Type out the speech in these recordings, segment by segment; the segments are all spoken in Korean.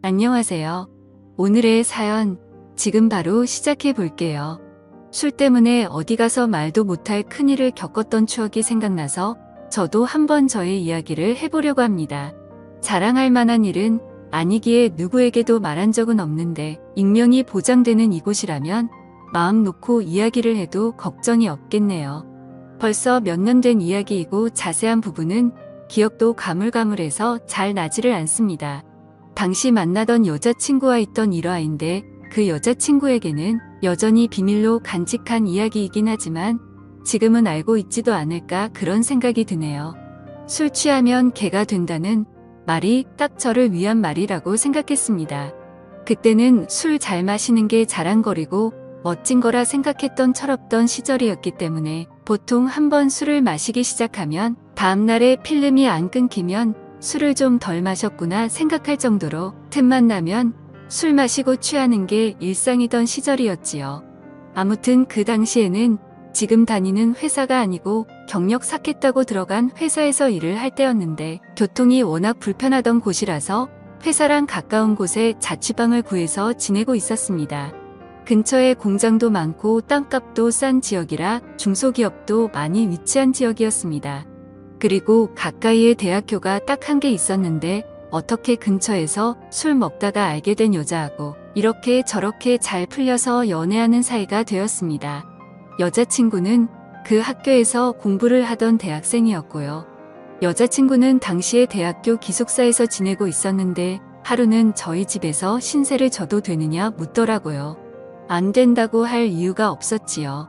안녕하세요. 오늘의 사연, 지금 바로 시작해 볼게요. 술 때문에 어디 가서 말도 못할 큰일을 겪었던 추억이 생각나서 저도 한번 저의 이야기를 해보려고 합니다. 자랑할 만한 일은 아니기에 누구에게도 말한 적은 없는데 익명이 보장되는 이곳이라면 마음 놓고 이야기를 해도 걱정이 없겠네요. 벌써 몇 년 된 이야기이고 자세한 부분은 기억도 가물가물해서 잘 나지를 않습니다. 당시 만나던 여자친구와 있던 일화인데 그 여자친구에게는 여전히 비밀로 간직한 이야기이긴 하지만 지금은 알고 있지도 않을까 그런 생각이 드네요. 술 취하면 개가 된다는 말이 딱 저를 위한 말이라고 생각했습니다. 그때는 술 잘 마시는 게 자랑거리고 멋진 거라 생각했던 철없던 시절이었기 때문에 보통 한번 술을 마시기 시작하면 다음날에 필름이 안 끊기면 술을 좀 덜 마셨구나 생각할 정도로 틈만 나면 술 마시고 취하는 게 일상이던 시절이었지요. 아무튼 그 당시에는 지금 다니는 회사가 아니고 경력 쌓겠다고 들어간 회사에서 일을 할 때였는데 교통이 워낙 불편하던 곳이라서 회사랑 가까운 곳에 자취방을 구해서 지내고 있었습니다. 근처에 공장도 많고 땅값도 싼 지역이라 중소기업도 많이 위치한 지역이었습니다. 그리고 가까이에 대학교가 딱 한 개 있었는데 어떻게 근처에서 술 먹다가 알게 된 여자하고 이렇게 저렇게 잘 풀려서 연애하는 사이가 되었습니다. 여자친구는 그 학교에서 공부를 하던 대학생이었고요. 여자친구는 당시에 대학교 기숙사에서 지내고 있었는데 하루는 저희 집에서 신세를 져도 되느냐 묻더라고요. 안 된다고 할 이유가 없었지요.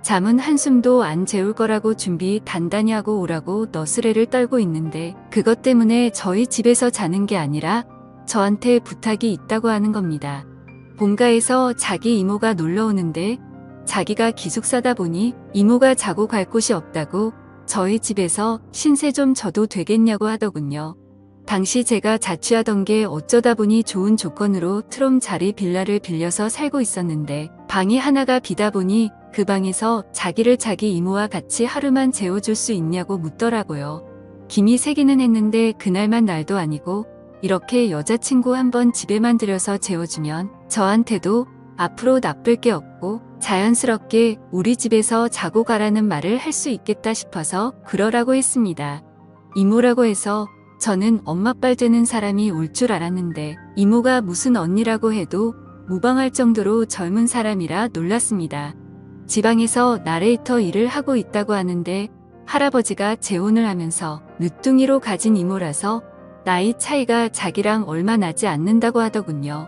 잠은 한숨도 안 재울 거라고 준비 단단히 하고 오라고 너스레를 떨고 있는데 그것 때문에 저희 집에서 자는 게 아니라 저한테 부탁이 있다고 하는 겁니다. 본가에서 자기 이모가 놀러 오는데 자기가 기숙사다 보니 이모가 자고 갈 곳이 없다고 저희 집에서 신세 좀 져도 되겠냐고 하더군요. 당시 제가 자취하던 게 어쩌다 보니 좋은 조건으로 트롬 자리 빌라를 빌려서 살고 있었는데 방이 하나가 비다 보니 그 방에서 자기를 자기 이모와 같이 하루만 재워줄 수 있냐고 묻더라고요. 김이 새기는 했는데 그날만 날도 아니고 이렇게 여자친구 한번 집에만 들여서 재워주면 저한테도 앞으로 나쁠 게 없고 자연스럽게 우리 집에서 자고 가라는 말을 할 수 있겠다 싶어서 그러라고 했습니다. 이모라고 해서 저는 엄마뻘 되는 사람이 올 줄 알았는데 이모가 무슨 언니라고 해도 무방할 정도로 젊은 사람이라 놀랐습니다. 지방에서 나레이터 일을 하고 있다고 하는데 할아버지가 재혼을 하면서 늦둥이로 가진 이모라서 나이 차이가 자기랑 얼마 나지 않는다고 하더군요.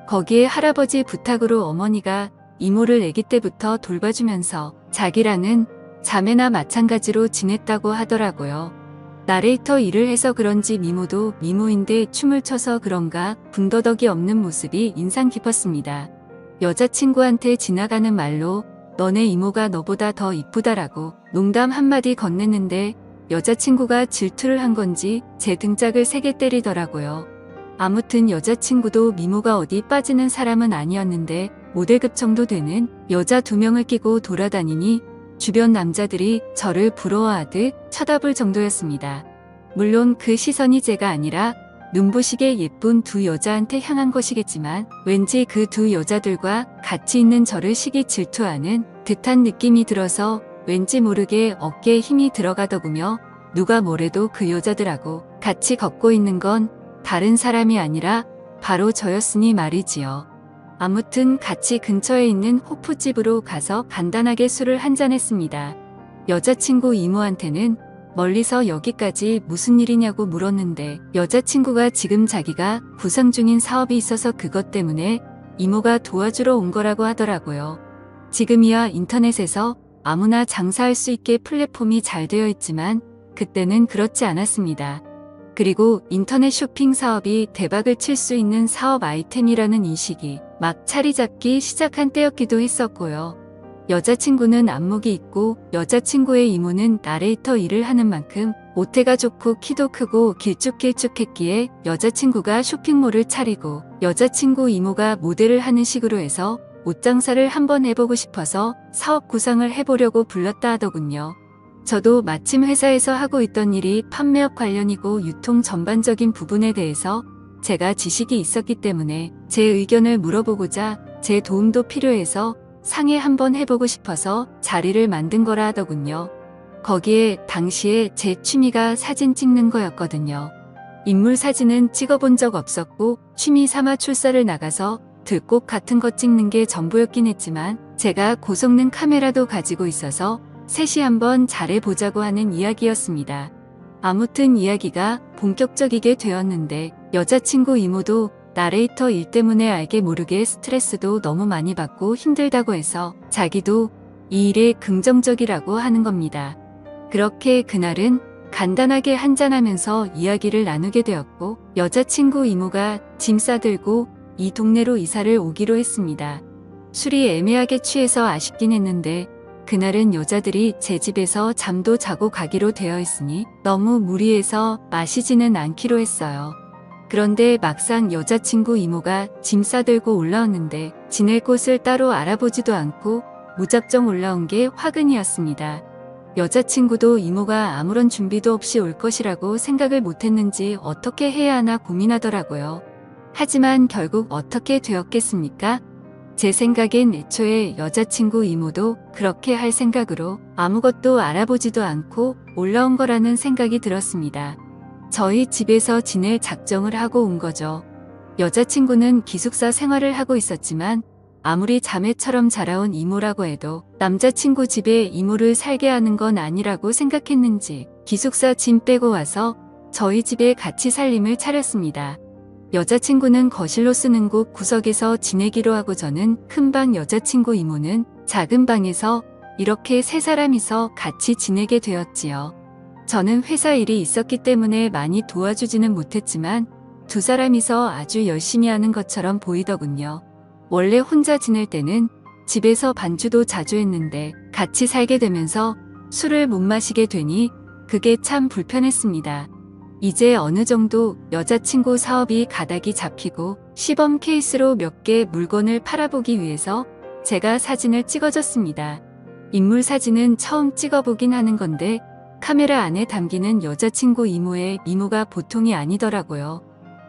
거기에 할아버지 부탁으로 어머니가 이모를 아기 때부터 돌봐주면서 자기랑은 자매나 마찬가지로 지냈다고 하더라고요. 나레이터 일을 해서 그런지 미모도 미모인데 춤을 춰서 그런가 군더더기 없는 모습이 인상 깊었습니다. 여자친구한테 지나가는 말로 너네 이모가 너보다 더 이쁘다라고 농담 한마디 건넸는데 여자친구가 질투를 한 건지 제 등짝을 세게 때리더라고요. 아무튼 여자친구도 미모가 어디 빠지는 사람은 아니었는데 모델급 정도 되는 여자 2명을 끼고 돌아다니니 주변 남자들이 저를 부러워하듯 쳐다볼 정도였습니다. 물론 그 시선이 제가 아니라 눈부시게 예쁜 두 여자한테 향한 것이겠지만 왠지 그 두 여자들과 같이 있는 저를 시기 질투하는 듯한 느낌이 들어서 왠지 모르게 어깨에 힘이 들어가더군요. 누가 뭐래도 그 여자들하고 같이 걷고 있는 건 다른 사람이 아니라 바로 저였으니 말이지요. 아무튼 같이 근처에 있는 호프집으로 가서 간단하게 술을 한잔 했습니다. 여자친구 이모한테는 멀리서 여기까지 무슨 일이냐고 물었는데 여자친구가 지금 자기가 구상 중인 사업이 있어서 그것 때문에 이모가 도와주러 온 거라고 하더라고요. 지금이야 인터넷에서 아무나 장사할 수 있게 플랫폼이 잘 되어 있지만 그때는 그렇지 않았습니다. 그리고 인터넷 쇼핑 사업이 대박을 칠 수 있는 사업 아이템이라는 인식이 막 자리 잡기 시작한 때였기도 했었고요. 여자친구는 안목이 있고 여자친구의 이모는 나레이터 일을 하는 만큼 모태가 좋고 키도 크고 길쭉길쭉했기에 여자친구가 쇼핑몰을 차리고 여자친구 이모가 모델을 하는 식으로 해서 옷 장사를 한번 해보고 싶어서 사업 구상을 해보려고 불렀다 하더군요. 저도 마침 회사에서 하고 있던 일이 판매업 관련이고 유통 전반적인 부분에 대해서 제가 지식이 있었기 때문에 제 의견을 물어보고자 제 도움도 필요해서 상의 한번 해보고 싶어서 자리를 만든 거라 하더군요. 거기에 당시에 제 취미가 사진 찍는 거였거든요. 인물 사진은 찍어본 적 없었고 취미 삼아 출사를 나가서 들꽃 같은 거 찍는 게 전부였긴 했지만 제가 고성능 카메라도 가지고 있어서 셋이 한번 잘해보자고 하는 이야기였습니다. 아무튼 이야기가 본격적이게 되었는데 여자친구 이모도 나레이터 일 때문에 알게 모르게 스트레스도 너무 많이 받고 힘들다고 해서 자기도 이 일에 긍정적이라고 하는 겁니다. 그렇게 그날은 간단하게 한잔하면서 이야기를 나누게 되었고 여자친구 이모가 짐 싸들고 이 동네로 이사를 오기로 했습니다. 술이 애매하게 취해서 아쉽긴 했는데 그날은 여자들이 제 집에서 잠도 자고 가기로 되어 있으니 너무 무리해서 마시지는 않기로 했어요. 그런데 막상 여자친구 이모가 짐 싸들고 올라왔는데 지낼 곳을 따로 알아보지도 않고 무작정 올라온 게 화근이었습니다. 여자친구도 이모가 아무런 준비도 없이 올 것이라고 생각을 못했는지 어떻게 해야 하나 고민하더라고요. 하지만 결국 어떻게 되었겠습니까? 제 생각엔 애초에 여자친구 이모도 그렇게 할 생각으로 아무것도 알아보지도 않고 올라온 거라는 생각이 들었습니다. 저희 집에서 지낼 작정을 하고 온 거죠. 여자친구는 기숙사 생활을 하고 있었지만 아무리 자매처럼 자라온 이모라고 해도 남자친구 집에 이모를 살게 하는 건 아니라고 생각했는지 기숙사 짐 빼고 와서 저희 집에 같이 살림을 차렸습니다. 여자친구는 거실로 쓰는 곳 구석에서 지내기로 하고 저는 큰 방, 여자친구 이모는 작은 방에서 이렇게 세 사람이서 같이 지내게 되었지요. 저는 회사 일이 있었기 때문에 많이 도와주지는 못했지만 두 사람이서 아주 열심히 하는 것처럼 보이더군요. 원래 혼자 지낼 때는 집에서 반주도 자주 했는데 같이 살게 되면서 술을 못 마시게 되니 그게 참 불편했습니다. 이제 어느 정도 여자친구 사업이 가닥이 잡히고 시범 케이스로 몇 개 물건을 팔아보기 위해서 제가 사진을 찍어줬습니다. 인물 사진은 처음 찍어보긴 하는 건데 카메라 안에 담기는 여자친구 이모의 미모가 보통이 아니더라고요.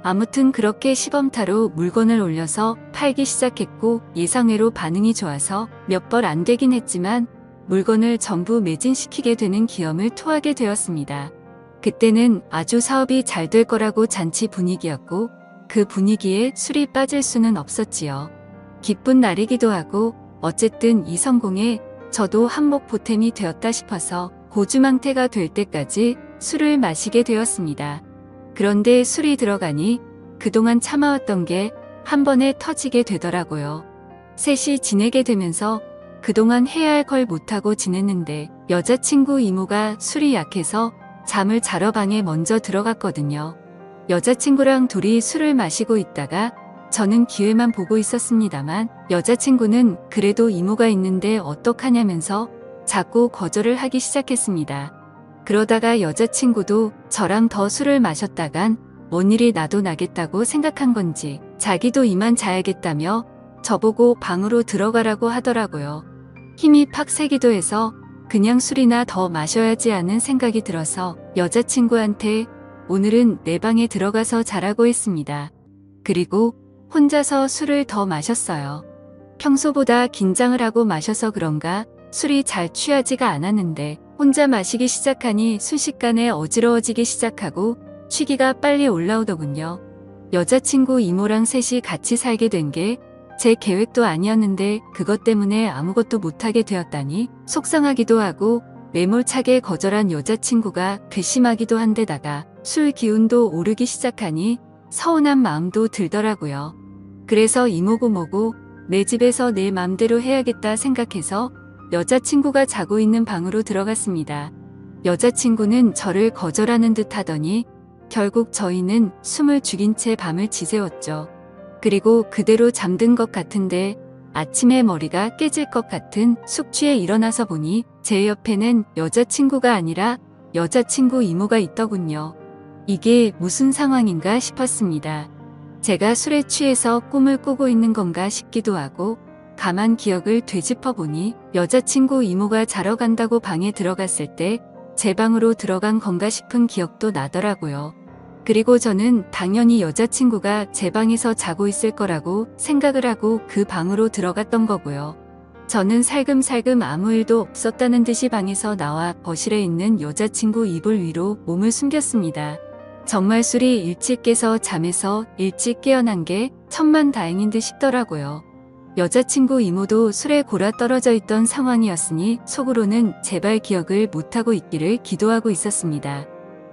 아무튼 그렇게 시범타로 물건을 올려서 팔기 시작했고 예상외로 반응이 좋아서 몇 벌 안 되긴 했지만 물건을 전부 매진시키게 되는 기염을 토하게 되었습니다. 그때는 아주 사업이 잘 될 거라고 잔치 분위기였고 그 분위기에 술이 빠질 수는 없었지요. 기쁜 날이기도 하고 어쨌든 이 성공에 저도 한몫 보탬이 되었다 싶어서 고주망태가 될 때까지 술을 마시게 되었습니다. 그런데 술이 들어가니 그동안 참아왔던 게 한 번에 터지게 되더라고요. 셋이 지내게 되면서 그동안 해야 할 걸 못하고 지냈는데 여자친구 이모가 술이 약해서 잠을 자러 방에 먼저 들어갔거든요. 여자친구랑 둘이 술을 마시고 있다가 저는 기회만 보고 있었습니다만 여자친구는 그래도 이모가 있는데 어떡하냐면서 자꾸 거절을 하기 시작했습니다. 그러다가 여자친구도 저랑 더 술을 마셨다간 뭔 일이 나도 나겠다고 생각한 건지 자기도 이만 자야겠다며 저보고 방으로 들어가라고 하더라고요. 힘이 팍 세기도 해서 그냥 술이나 더 마셔야지 하는 생각이 들어서 여자친구한테 오늘은 내 방에 들어가서 자라고 했습니다. 그리고 혼자서 술을 더 마셨어요. 평소보다 긴장을 하고 마셔서 그런가 술이 잘 취하지가 않았는데 혼자 마시기 시작하니 순식간에 어지러워지기 시작하고 취기가 빨리 올라오더군요. 여자친구 이모랑 셋이 같이 살게 된 게 제 계획도 아니었는데 그것 때문에 아무것도 못하게 되었다니 속상하기도 하고 매몰차게 거절한 여자친구가 괘씸하기도 한데다가 술 기운도 오르기 시작하니 서운한 마음도 들더라고요. 그래서 이모고 뭐고 내 집에서 내 맘대로 해야겠다 생각해서 여자친구가 자고 있는 방으로 들어갔습니다. 여자친구는 저를 거절하는 듯 하더니 결국 저희는 숨을 죽인 채 밤을 지새웠죠. 그리고 그대로 잠든 것 같은데 아침에 머리가 깨질 것 같은 숙취에 일어나서 보니 제 옆에는 여자친구가 아니라 여자친구 이모가 있더군요. 이게 무슨 상황인가 싶었습니다. 제가 술에 취해서 꿈을 꾸고 있는 건가 싶기도 하고 가만 기억을 되짚어 보니 여자친구 이모가 자러 간다고 방에 들어갔을 때 제 방으로 들어간 건가 싶은 기억도 나더라고요. 그리고 저는 당연히 여자친구가 제 방에서 자고 있을 거라고 생각을 하고 그 방으로 들어갔던 거고요. 저는 살금살금 아무 일도 없었다는 듯이 방에서 나와 거실에 있는 여자친구 이불 위로 몸을 숨겼습니다. 정말 술이 일찍 깨서 잠에서 일찍 깨어난 게 천만다행인 듯 싶더라고요. 여자친구 이모도 술에 골아 떨어져 있던 상황이었으니 속으로는 제발 기억을 못하고 있기를 기도하고 있었습니다.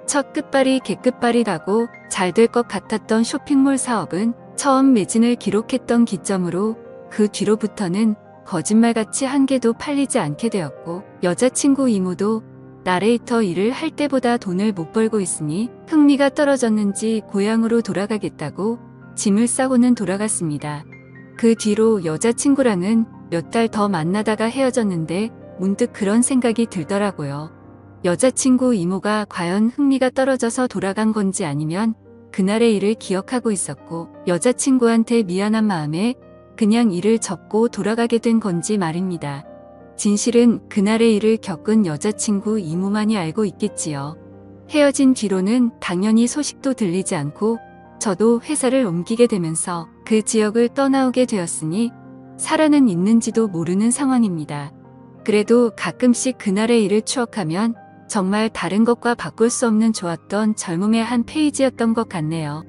첫 끝발이 개끝발이 가고 잘 될 것 같았던 쇼핑몰 사업은 처음 매진을 기록했던 기점으로 그 뒤로부터는 거짓말같이 한 개도 팔리지 않게 되었고 여자친구 이모도 나레이터 일을 할 때보다 돈을 못 벌고 있으니 흥미가 떨어졌는지 고향으로 돌아가겠다고 짐을 싸고는 돌아갔습니다. 그 뒤로 여자친구랑은 몇 달 더 만나다가 헤어졌는데 문득 그런 생각이 들더라고요. 여자친구 이모가 과연 흥미가 떨어져서 돌아간 건지 아니면 그날의 일을 기억하고 있었고 여자친구한테 미안한 마음에 그냥 일을 접고 돌아가게 된 건지 말입니다. 진실은 그날의 일을 겪은 여자친구 이모만이 알고 있겠지요. 헤어진 뒤로는 당연히 소식도 들리지 않고 저도 회사를 옮기게 되면서 그 지역을 떠나오게 되었으니 살아는 있는지도 모르는 상황입니다. 그래도 가끔씩 그날의 일을 추억하면 정말 다른 것과 바꿀 수 없는 좋았던 젊음의 한 페이지였던 것 같네요.